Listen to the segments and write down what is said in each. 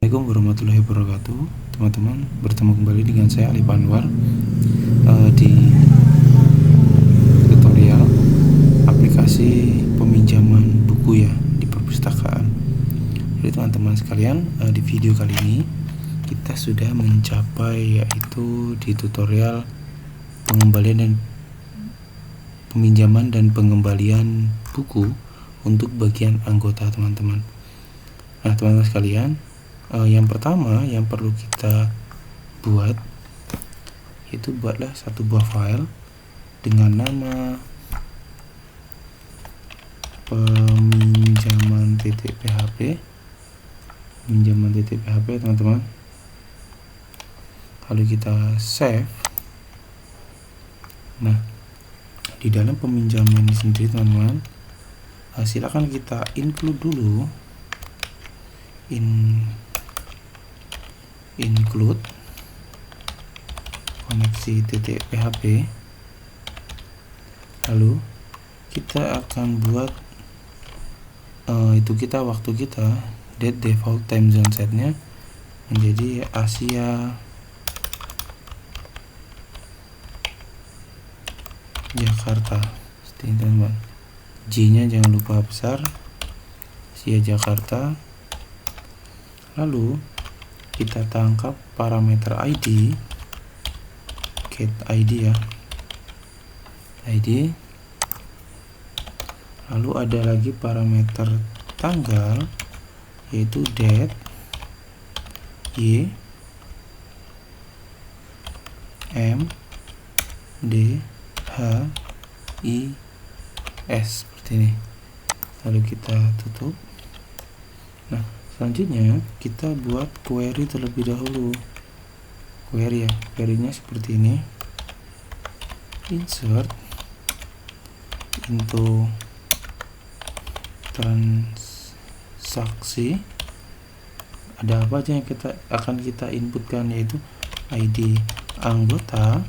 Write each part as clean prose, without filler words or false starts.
Assalamualaikum warahmatullahi wabarakatuh. Teman-teman, bertemu kembali dengan saya Alif Anwar di tutorial aplikasi peminjaman buku ya di perpustakaan. Jadi teman-teman sekalian, di video kali ini kita sudah mencapai yaitu di tutorial pengembalian dan peminjaman dan pengembalian buku untuk bagian anggota teman-teman. Nah teman-teman sekalian, yang pertama yang perlu kita buat itu buatlah satu buah file dengan nama peminjaman.php teman-teman. Lalu kita save. Nah di dalam peminjaman ini sendiri teman-teman, silakan kita include dulu include koneksi.php. lalu kita akan buat waktu kita default time zone setnya menjadi Asia Jakarta. Teman-teman, J nya jangan lupa besar, Asia Jakarta. Lalu kita tangkap parameter ID, get ID ya, ID. Lalu ada lagi parameter tanggal yaitu date, Y, M, D, H, I, S seperti ini. Lalu kita tutup. Nah selanjutnya kita buat query terlebih dahulu. Query ya, query-nya seperti ini. Insert into transaksi. Ada apa aja yang akan kita inputkan, yaitu ID anggota,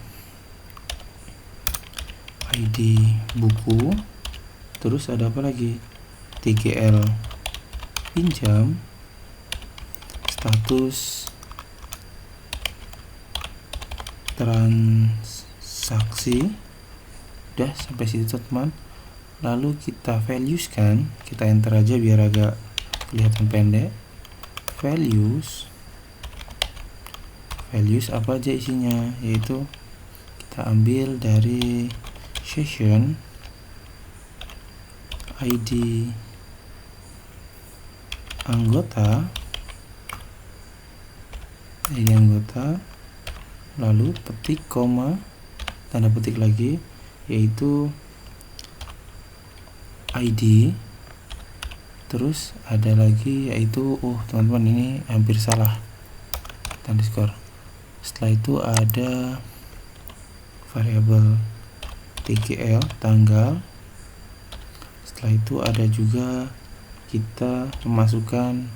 ID buku, terus ada apa lagi, TGL pinjam, status transaksi. Udah sampai situ teman. Lalu kita values-kan, kita enter aja biar agak kelihatan pendek. Values apa aja isinya, yaitu kita ambil dari session ID anggota, lalu petik koma, tanda petik lagi, yaitu ID, terus ada lagi yaitu teman-teman ini hampir salah, underscore. Setelah itu ada variabel TGL tanggal. Setelah itu ada juga kita memasukkan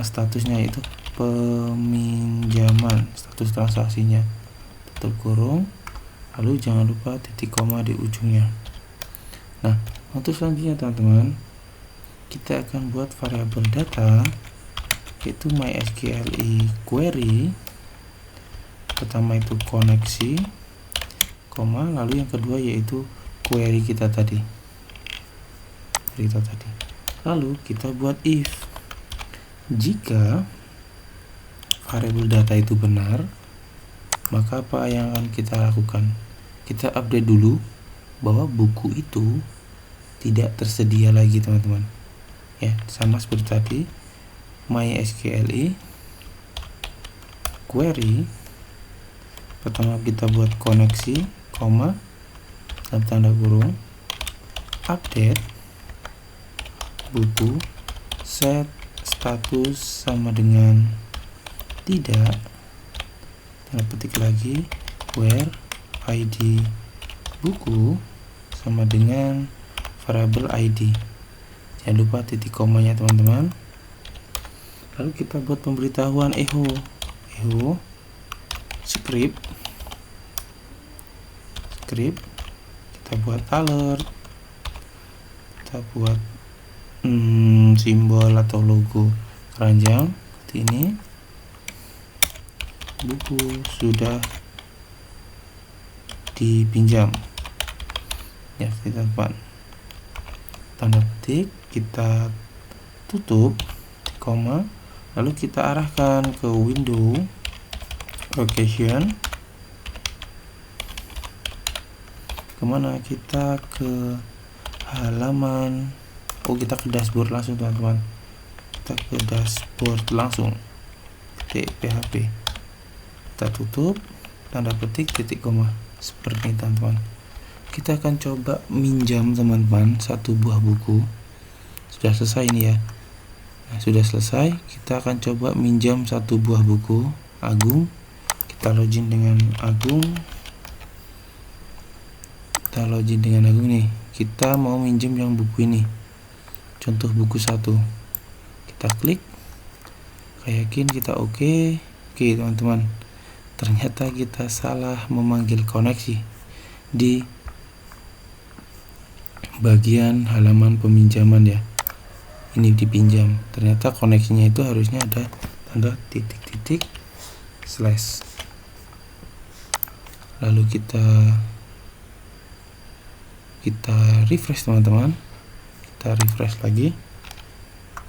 statusnya, yaitu peminjaman, status transaksinya, tutup kurung, lalu jangan lupa titik koma di ujungnya. Nah untuk selanjutnya teman-teman, kita akan buat variabel data, yaitu mysqli query. Pertama itu koneksi, koma, lalu yang kedua yaitu query kita tadi. Lalu kita buat if. Jika variabel data itu benar, maka apa yang akan kita lakukan? Kita update dulu bahwa buku itu tidak tersedia lagi teman-teman. Ya, sama seperti tadi, mysqli query. Pertama kita buat koneksi, koma, dalam tanda kurung, update buku, set status sama dengan tidak, tanda petik lagi, where ID buku sama dengan variabel ID. Jangan lupa titik komanya teman-teman. Lalu kita buat pemberitahuan echo script, kita buat alert, kita buat simbol atau logo keranjang seperti ini. Buku sudah dipinjam. Ya, kita tanda petik, kita tutup koma, lalu kita arahkan ke window location. Kemana? Kita ke halaman, kita ke dashboard langsung teman-teman. Kita ke dashboard langsung, php. Kita tutup, tanda petik, titik koma, seperti ini teman-teman. Kita akan coba minjam teman-teman satu buah buku. Sudah selesai ini ya. Nah, sudah selesai. Kita akan coba minjam satu buah buku Agung. Kita login dengan Agung. Kita login dengan Agung nih. Kita mau minjem yang buku ini. Contoh buku 1. Kita klik. Yakin kita oke. Oke teman-teman. Ternyata kita salah memanggil koneksi di bagian halaman peminjaman ya. Ini dipinjam. Ternyata koneksinya itu harusnya ada tanda titik-titik slash. Lalu kita refresh teman-teman. Kita refresh lagi.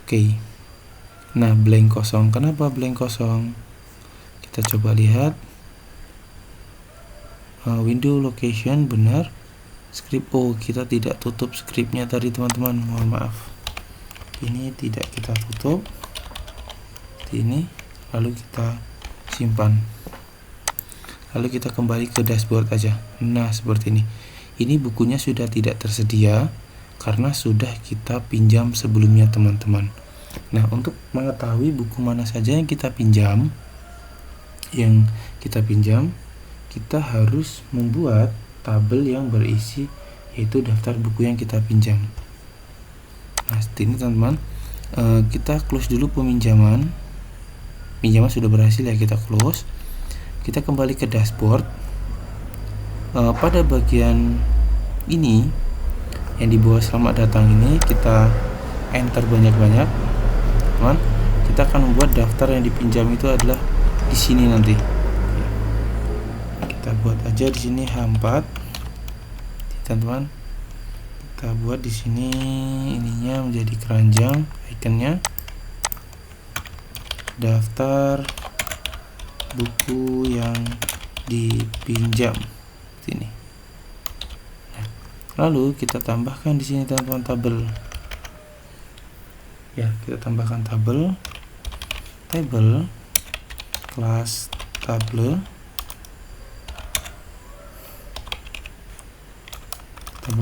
Oke. Nah, blank kosong. Kenapa blank kosong? Kita coba lihat. Window location benar. Script, kita tidak tutup scriptnya tadi teman-teman, mohon maaf. Ini tidak kita tutup. Ini lalu kita simpan. Lalu kita kembali ke dashboard aja. Nah, seperti ini. Ini bukunya sudah tidak tersedia karena sudah kita pinjam sebelumnya teman-teman. Nah, untuk mengetahui buku mana saja yang kita pinjam, kita harus membuat tabel yang berisi yaitu daftar buku yang kita pinjam. Nah, seperti ini teman-teman. Kita close dulu peminjaman. Pinjaman sudah berhasil ya, kita close. Kita kembali ke dashboard. Pada bagian ini yang di bawah selamat datang ini, kita enter banyak-banyak. Teman, kita akan membuat daftar yang dipinjam itu adalah di sini nanti. Kita buat aja di sini H4. Teman-teman, kita buat di sini ininya menjadi keranjang, ikonnya daftar buku yang dipinjam sini. Nah, lalu kita tambahkan di sini teman-teman tabel. Ya, kita tambahkan tabel kelas tabel. Kita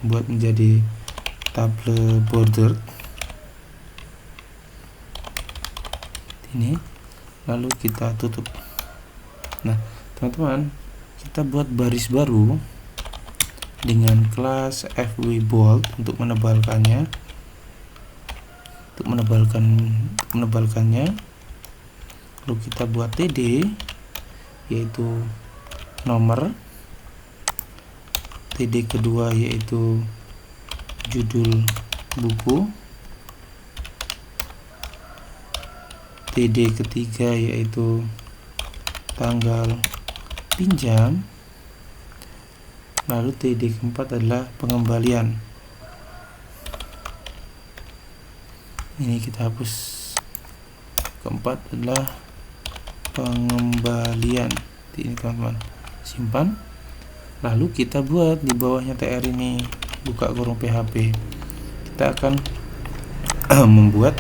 buat menjadi table border ini, lalu kita tutup. Nah teman-teman, kita buat baris baru dengan kelas FW bold untuk menebalkannya, lalu kita buat TD yaitu nomor, TD kedua yaitu judul buku, TD ketiga yaitu tanggal pinjam, lalu TD keempat adalah pengembalian. Ini kita hapus. Keempat adalah pengembalian. Ini teman-teman, simpan. Lalu kita buat di bawahnya TR ini, buka kurung PHP. Kita akan membuat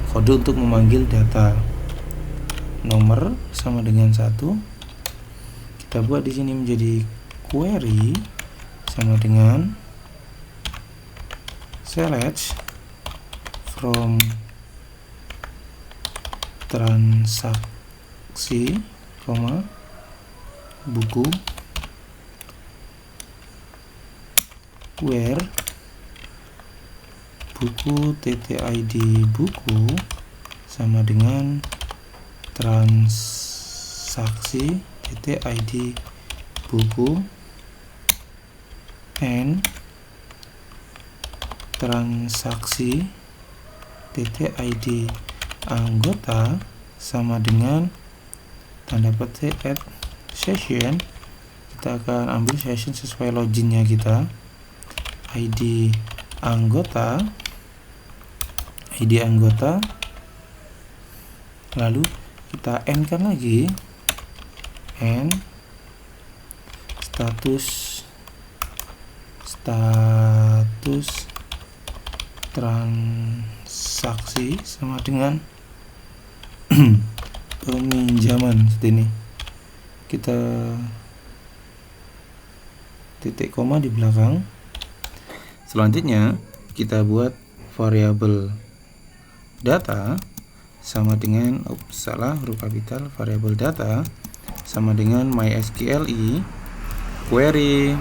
kode untuk memanggil data. Nomor sama dengan 1. Kita buat di sini menjadi query sama dengan select from transaksi, buku, where buku ttid buku sama dengan transaksi ttid buku and transaksi ttid anggota sama dengan tanda petik add session. Kita akan ambil session sesuai loginnya kita, ID anggota, lalu kita n kan lagi, n status transaksi sama dengan peminjaman. Seperti ini, kita titik koma di belakang. Selanjutnya kita buat variabel data sama dengan huruf kapital, variabel data sama dengan MySQLi query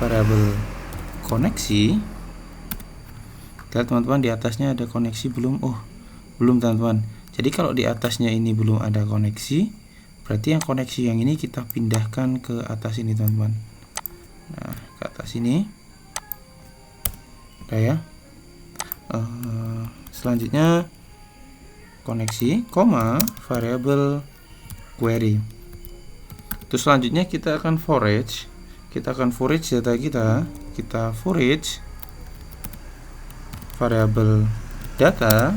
variabel koneksi. Lihat teman-teman, di atasnya ada koneksi belum? Belum teman-teman. Jadi kalau di atasnya ini belum ada koneksi, berarti yang koneksi yang ini kita pindahkan ke atas ini teman-teman. Nah, ke atas ini udah ya. Selanjutnya koneksi, variabel query. Terus selanjutnya kita akan forage. Data kita forage variabel data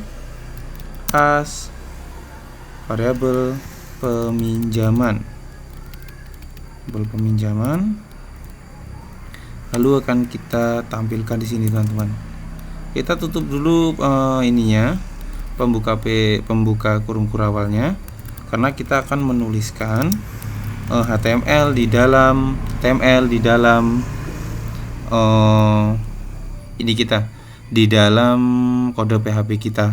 as variabel peminjaman. Lalu akan kita tampilkan di sini teman-teman. Kita tutup dulu ininya, pembuka kurung kurawalnya, karena kita akan menuliskan HTML di dalam ini kita di dalam kode PHP kita.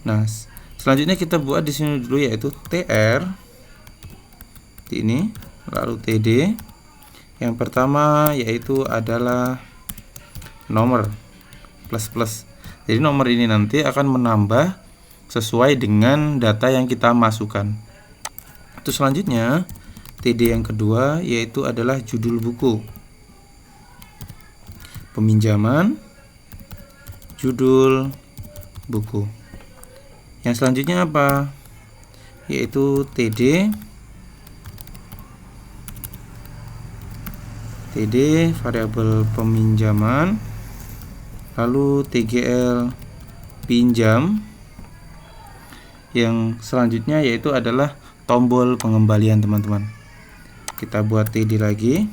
Nah, selanjutnya kita buat di sini dulu, yaitu tr ini, lalu td. Yang pertama yaitu adalah nomor plus. Jadi nomor ini nanti akan menambah sesuai dengan data yang kita masukkan. Terus selanjutnya td yang kedua yaitu adalah judul buku, peminjaman, judul buku. Yang selanjutnya apa? Yaitu td variabel peminjaman, lalu tgl pinjam. Yang selanjutnya yaitu adalah tombol pengembalian teman-teman. Kita buat td lagi.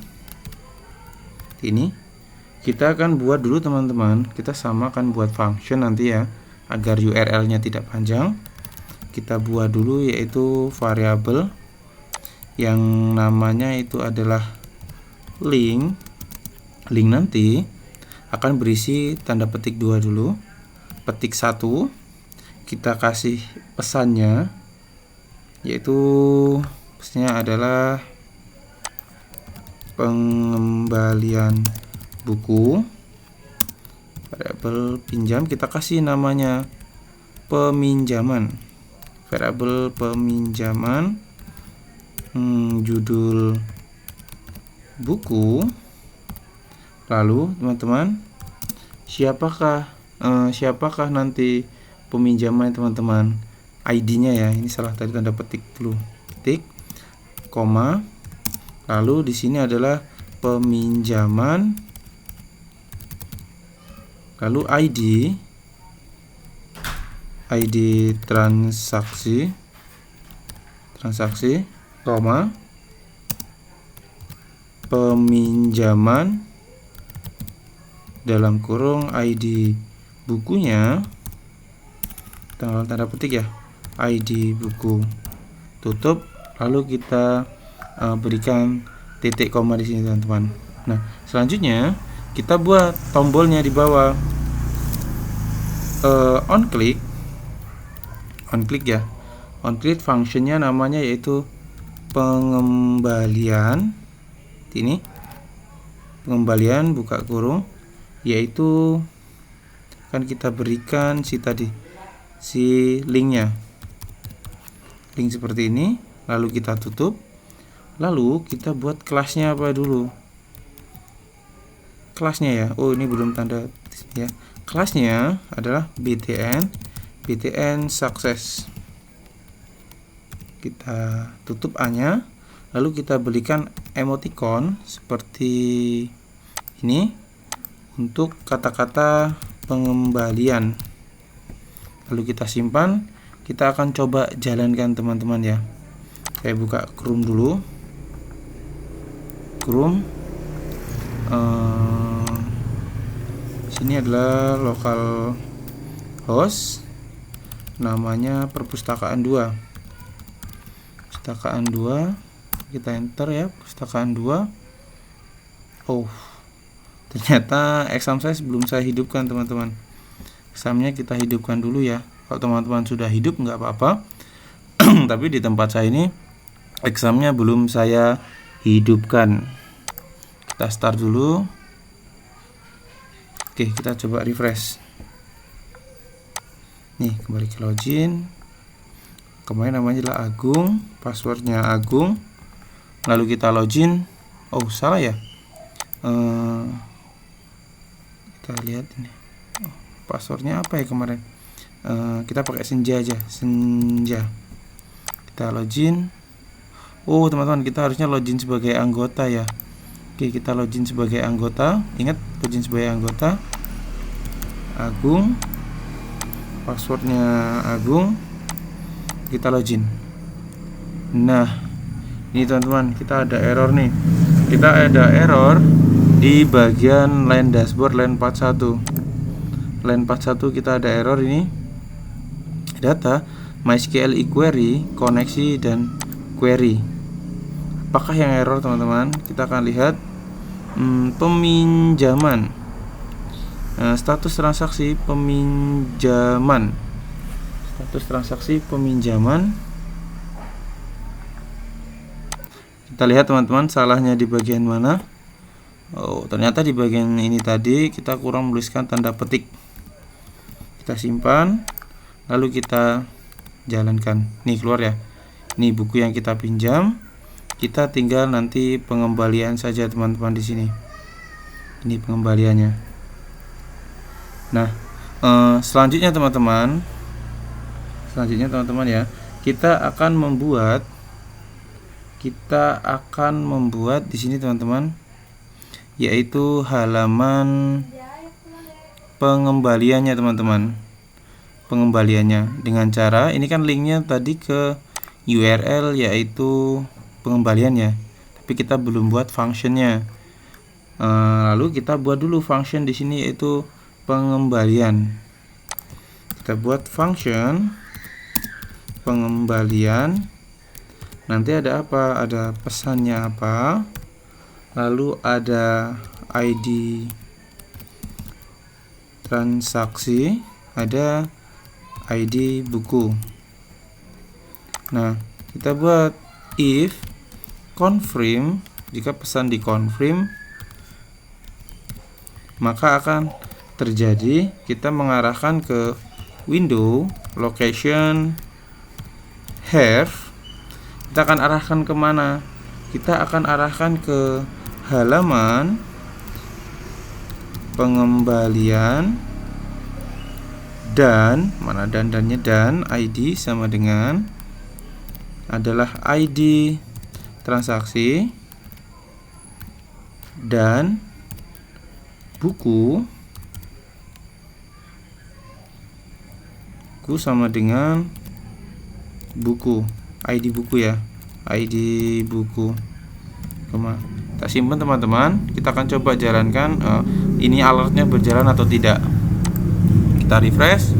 Ini kita akan buat dulu teman-teman, kita samakan buat function nanti ya, agar URL-nya tidak panjang. Kita buat dulu yaitu variabel yang namanya itu adalah link nanti akan berisi tanda petik 2 dulu. Petik 1 kita kasih pesannya, yaitu pesannya adalah pengembalian buku. Variabel pinjam kita kasih namanya peminjaman, variabel peminjaman, judul buku. Lalu teman-teman, siapakah nanti peminjaman teman-teman? ID-nya ya, ini salah tadi tanda petik dulu, titik, koma, lalu di sini adalah peminjaman, lalu ID transaksi, koma, peminjaman dalam kurung ID bukunya, tanda petik ya, ID buku, tutup, lalu kita berikan titik koma di sini teman-teman. Nah, selanjutnya kita buat tombolnya di bawah, on click ya, on click functionnya namanya yaitu pengembalian. Ini pengembalian buka kurung, yaitu kan kita berikan si linknya, link seperti ini, lalu kita tutup, lalu kita buat kelasnya apa dulu, kelasnya ya. Ini belum tanda ya, kelasnya adalah btn sukses. Kita tutup A-nya, lalu kita berikan emoticon seperti ini untuk kata-kata pengembalian. Lalu kita simpan. Kita akan coba jalankan teman-teman ya. Saya buka Chrome dulu. Chrome. Sini adalah local host. Namanya perpustakaan 2. Perpustakaan 2. Kita enter ya, perpustakaan 2. Oh, ternyata exam size belum saya hidupkan teman-teman. Examnya kita hidupkan dulu ya. Kalau teman-teman sudah hidup nggak apa-apa. Tapi di tempat saya ini examnya belum saya hidupkan. Kita start dulu. Oke, kita coba refresh. Nih, kembali ke login. Kemarin namanya adalah Agung, passwordnya Agung. Lalu kita login. Oh, salah ya. Kita lihat ini. Passwordnya apa ya kemarin? Kita pakai Senja aja. Senja. Kita login. Oh, teman-teman, kita harusnya login sebagai anggota ya. Oke, kita login sebagai anggota. Ingat, login sebagai anggota. Agung. Passwordnya Agung. Kita login. Nah, ini teman-teman, kita ada error nih. Kita ada error di bagian line dashboard line 41. Line 41 kita ada error ini. Data MySQL query, koneksi dan query. Apakah yang error teman-teman? Kita akan lihat peminjaman. Status transaksi peminjaman. Status transaksi peminjaman. Kita lihat teman-teman, salahnya di bagian mana? Oh, ternyata di bagian ini tadi kita kurang menuliskan tanda petik. Kita simpan, lalu kita jalankan. Nih keluar ya. Ini buku yang kita pinjam. Kita tinggal nanti pengembalian saja teman-teman di sini. Ini pengembaliannya. Nah, selanjutnya teman-teman. Ya, kita akan membuat di sini teman-teman, yaitu halaman pengembaliannya teman-teman. Pengembaliannya dengan cara ini kan linknya tadi ke URL yaitu pengembaliannya, tapi kita belum buat functionnya. Lalu kita buat dulu function di sini yaitu pengembalian. Kita buat function pengembalian. Nanti ada apa? Ada pesannya apa? Lalu ada ID transaksi, ada ID buku. Nah, kita buat if confirm. Jika pesan di confirm, maka akan terjadi kita mengarahkan ke window location have. Kita akan arahkan kemana? Kita akan arahkan ke halaman pengembalian dan mana dannya, dan ID sama dengan adalah ID transaksi dan buku sama dengan buku, ID buku ya, ID buku. Kita simpan teman-teman. Kita akan coba jalankan ini alertnya berjalan atau tidak. Kita refresh.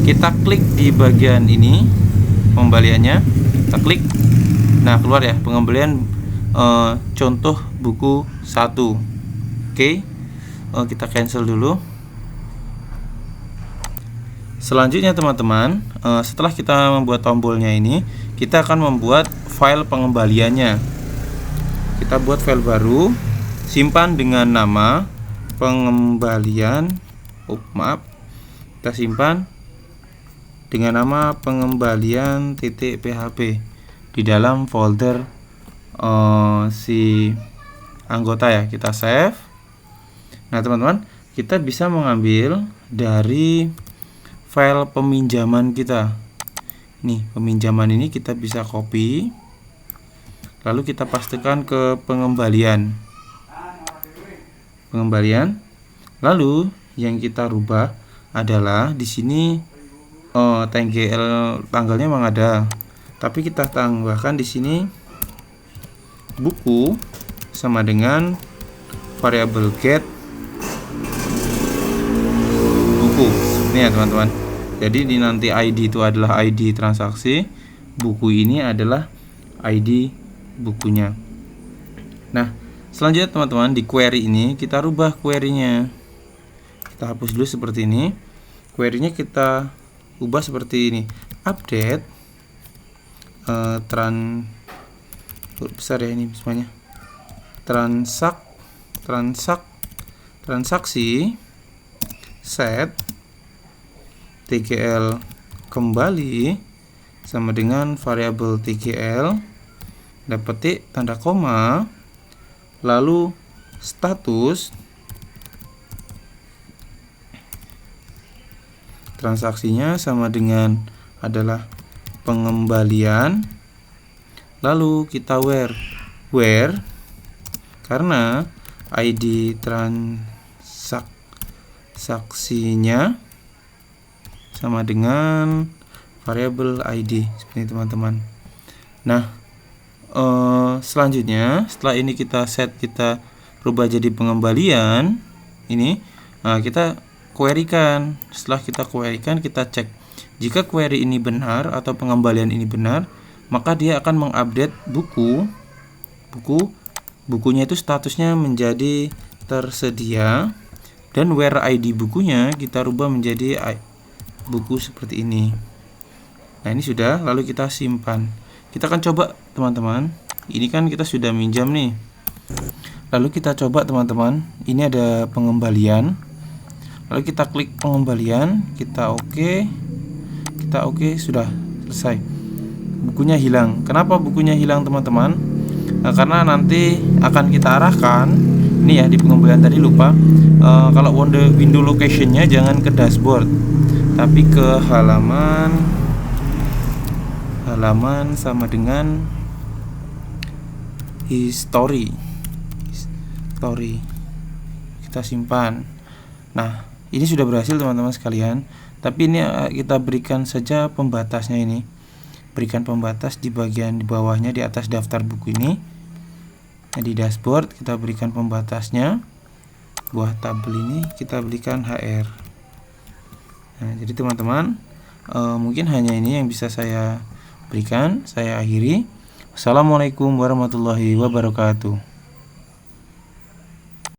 Kita klik di bagian ini pengembaliannya. Kita klik. Nah, keluar ya pengembalian contoh buku 1. Oke. Kita cancel dulu. Selanjutnya teman-teman, setelah kita membuat tombolnya ini, kita akan membuat file pengembaliannya. Kita buat file baru, simpan dengan nama pengembalian. Kita simpan dengan nama pengembalian.php di dalam folder si anggota ya. Kita save. Nah teman-teman, kita bisa mengambil dari file peminjaman kita. Nih, peminjaman ini kita bisa copy, lalu kita pastekan ke pengembalian. Lalu yang kita rubah adalah di sini tanggalnya memang ada, tapi kita tambahkan di sini buku sama dengan variabel get buku. Ini ya teman-teman. Jadi di nanti ID itu adalah ID transaksi, buku ini adalah ID bukunya. Nah, selanjutnya teman-teman, di query ini kita rubah query-nya. Kita hapus dulu seperti ini. Query-nya kita ubah seperti ini. Update besar ya ini semuanya. Transaksi set TGL kembali sama dengan variabel TGL, petik tanda koma, lalu status transaksinya sama dengan adalah pengembalian, lalu kita where karena ID transaksinya sama dengan variabel ID, seperti teman-teman. Nah, selanjutnya setelah ini kita rubah jadi pengembalian ini, kita query-kan. Setelah kita query-kan, kita cek jika query ini benar atau pengembalian ini benar, maka dia akan mengupdate bukunya itu statusnya menjadi tersedia, dan where ID bukunya kita rubah menjadi buku seperti ini. Nah, ini sudah, lalu kita simpan. Kita akan coba teman-teman. Ini kan kita sudah minjam nih. Lalu kita coba teman-teman. Ini ada pengembalian. Lalu kita klik pengembalian, kita oke, sudah selesai. Bukunya hilang. Kenapa bukunya hilang teman-teman? Nah, karena nanti akan kita arahkan. Ini ya, di pengembalian tadi lupa. Kalau window location-nya jangan ke dashboard, tapi ke halaman sama dengan history. Kita simpan. Nah, ini sudah berhasil teman-teman sekalian. Tapi ini kita berikan saja pembatasnya ini. Berikan pembatas di bagian di bawahnya, di atas daftar buku ini. Nah, di dashboard kita berikan pembatasnya. Buah tabel ini kita berikan HR. Nah, jadi teman-teman, mungkin hanya ini yang bisa saya berikan. Saya akhiri. Assalamualaikum warahmatullahi wabarakatuh.